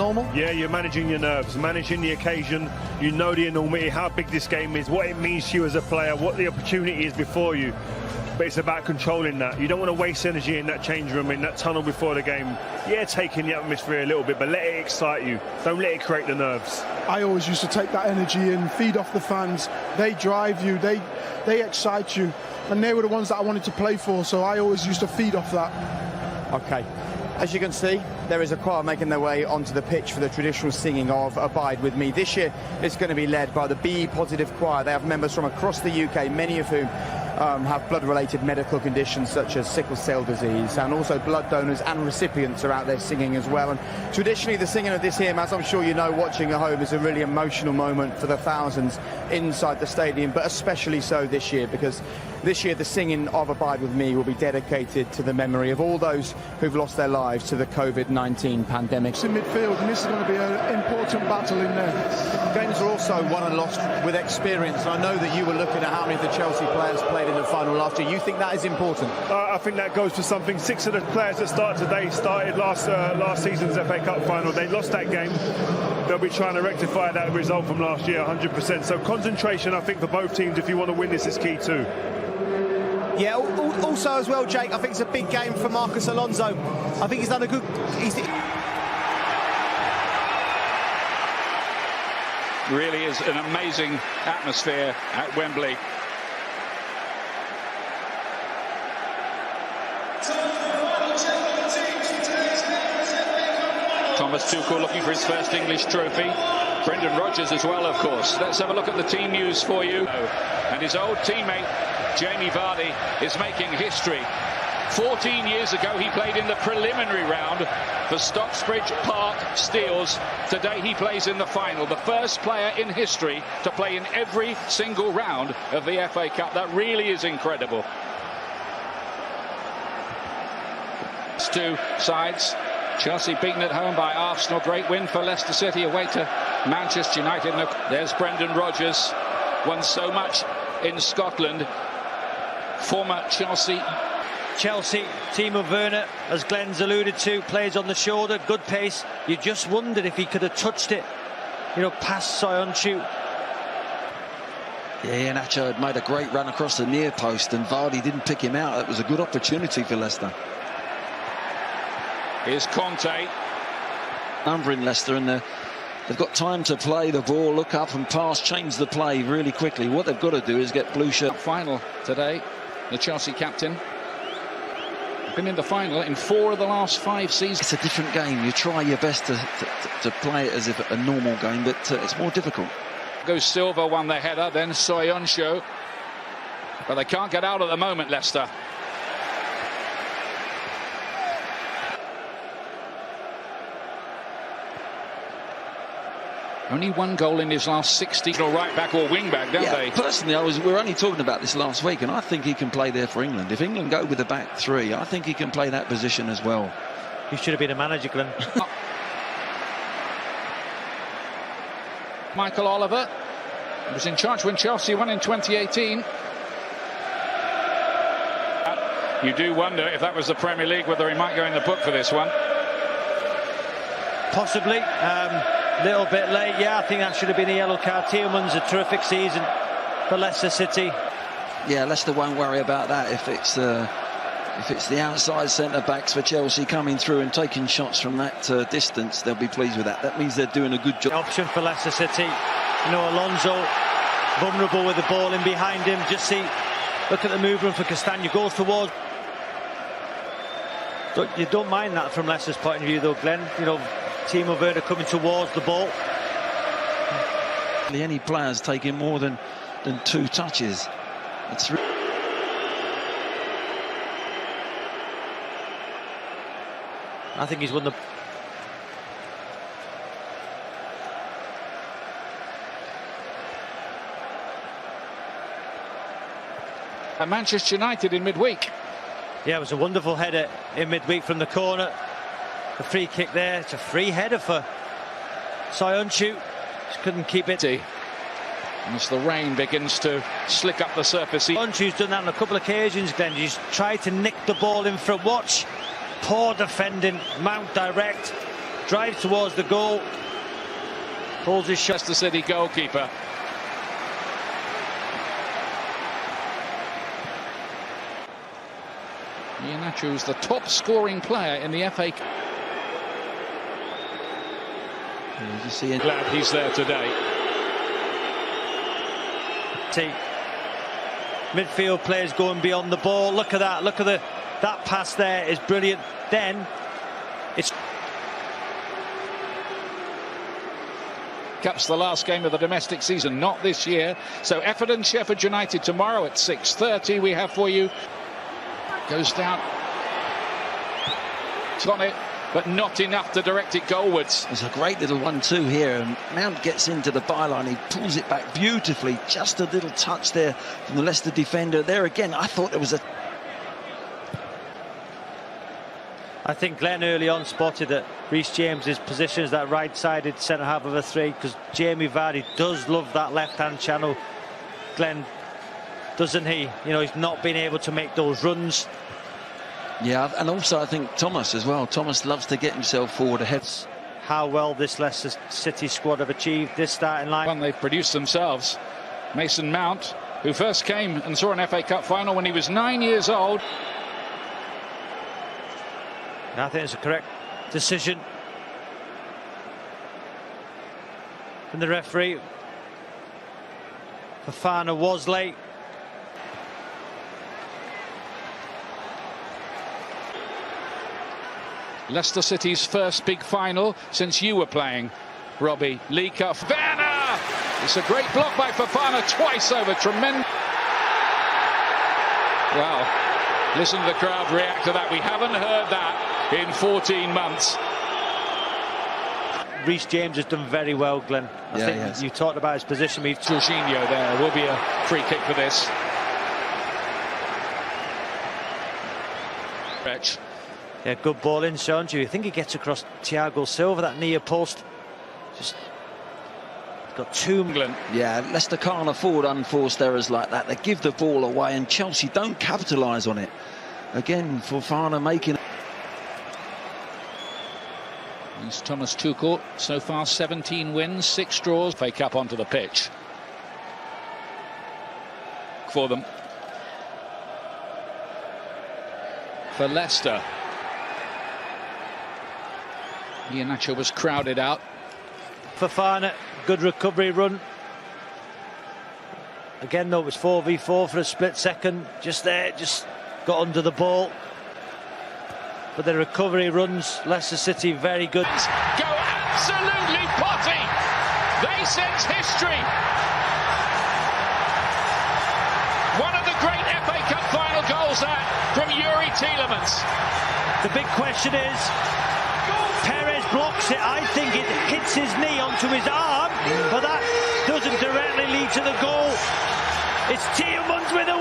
Normal? Yeah, you're managing your nerves, managing the occasion. You know the enormity, how big this game is, what it means to you as a player, what the opportunity is before you. But it's about controlling that. You don't want to waste energy in that change room, in that tunnel before the game. Yeah, taking the atmosphere a little bit, but let it excite you. Don't let it create the nerves. I always used to take that energy and feed off the fans. They drive you, they excite you. And they were the ones that I wanted to play for, so I always used to feed off that. Okay. As you can see, there is a choir making their way onto the pitch for the traditional singing of Abide With Me. This year, it's going to be led by the BE Positive Choir. They have members from across the UK, many of whom have blood-related medical conditions such as sickle cell disease, and also blood donors and recipients are out there singing as well. And traditionally, the singing of this hymn, as I'm sure you know, watching at home, is a really emotional moment for the thousands inside the stadium, but especially so this year, because this year the singing of Abide With Me will be dedicated to the memory of all those who've lost their lives to the COVID-19 pandemic. It's in midfield, and this is going to be an important battle in there. Games are also won and lost with experience, and I know that you were looking at how many of the Chelsea players played in the final last year. You think that is important? I think that goes for something. 6 of the players that start today started last season's FA Cup final. They lost that game. They'll be trying to rectify that result from last year 100%. So concentration, I think, for both teams, if you want to win this, is key too. Yeah, also as well, Jake, I think it's a big game for Marcos Alonso. I think he's done a good... Really is an amazing atmosphere at Wembley. Thomas Tuchel looking for his first English trophy. Brendan Rodgers as well, of course. Let's have a look at the team news for you. And his old teammate, Jamie Vardy, is making history. 14 years ago, he played in the preliminary round for Stocksbridge Park Steels. Today, he plays in the final. The first player in history to play in every single round of the FA Cup. That really is incredible. Two sides. Chelsea beaten at home by Arsenal. Great win for Leicester City away to Manchester United. There's Brendan Rodgers. Won so much in Scotland. Former Chelsea, Timo Werner, as Glenn's alluded to, plays on the shoulder, good pace. You just wondered if he could have touched it, past Soyuncu. Yeah, Nacho had made a great run across the near post and Vardy didn't pick him out. It was a good opportunity for Leicester. Here's Conte. Number in Leicester, and they've got time to play the ball, look up and pass, change the play really quickly. What they've got to do is get blue shirt. Final today, the Chelsea captain. Been in the final in 4 of the last 5 seasons. It's a different game. You try your best to play it as if a normal game, but it's more difficult. Goes Silva, won the header, then Soyuncu. But they can't get out at the moment, Leicester. Only 1 goal in his last 60. Or right back or wing back, don't they? Personally, we were only talking about this last week, and I think he can play there for England. If England go with the back 3, I think he can play that position as well. You should have been a manager, Glenn. Michael Oliver was in charge when Chelsea won in 2018. You do wonder if that was the Premier League, whether he might go in the book for this one. Possibly. Little bit late, yeah. I think that should have been a yellow card. Tielemans, a terrific season for Leicester City. Yeah, Leicester won't worry about that if it's the outside centre-backs for Chelsea coming through and taking shots from that distance. They'll be pleased with that. That means they're doing a good job. Option for Leicester City. Alonso vulnerable with the ball in behind him. Just look at the movement for Castagna. Goes towards. But you don't mind that from Leicester's point of view, though, Glenn. Timo Werner coming towards the ball. Any players taking more than 2 touches. It's I think he's won the... And Manchester United in midweek. Yeah, it was a wonderful header in midweek from the corner. The free kick there. It's a free header for Soyuncu. Just couldn't keep it. As the rain begins to slick up the surface. Soyuncu's done that on a couple of occasions, Glenn. He's tried to nick the ball in front. Watch. Poor defending. Mount direct. drives towards the goal, pulls his shot. Leicester City goalkeeper. Iheanacho's the top scoring player in the FA Cup. You see it. Glad he's there today. Midfield players going beyond the ball. Look at that. Look at that pass there is brilliant. Then it's Cup's the last game of the domestic season, not this year. So Everton, Sheffield United tomorrow at 6:30 we have for you. Goes down. It's on it, but not enough to direct it goalwards. It's a great little 1-2 here, and Mount gets into the byline. He pulls it back beautifully. Just a little touch there from the Leicester defender. There again, I thought there was a... I think Glenn early on spotted that Reece James's position is that right-sided centre-half of a three, because Jamie Vardy does love that left-hand channel. Glenn, doesn't he? You know, he's not been able to make those runs. Yeah, and also I think Thomas as well. Thomas loves to get himself forward ahead. How well this Leicester City squad have achieved this starting line. One they've produced themselves. Mason Mount, who first came and saw an FA Cup final when he was 9 years old. I think it's a correct decision from the referee. Fofana was late. Leicester City's first big final since you were playing, Robbie. League Cup. Werner! It's a great block by Fofana, twice over. Tremendous. Wow. Listen to the crowd react to that. We haven't heard that in 14 months. Reece James has done very well, Glenn. I think you talked about his position. Jorginho there. Will be a free kick for this. Stretch. Yeah, good ball in, Sean. Do you think he gets across Thiago Silva, that near post? Just got two. England. Yeah, Leicester can't afford unforced errors like that. They give the ball away, and Chelsea don't capitalise on it. Again, Fofana making. Here's Thomas Tuchel. So far, 17 wins, 6 draws. FA Cup onto the pitch for them. For Leicester. Iheanacho was crowded out. Fofana, good recovery run. Again, though, it was 4v4 for a split second. Just there, just got under the ball. But the recovery runs, Leicester City, very good. Go absolutely potty! They sense history. One of the great FA Cup final goals that from Yuri Tielemans. The big question is, Perez blocks it. I think it hits his knee onto his arm, but that doesn't directly lead to the goal. It's Tielemans with a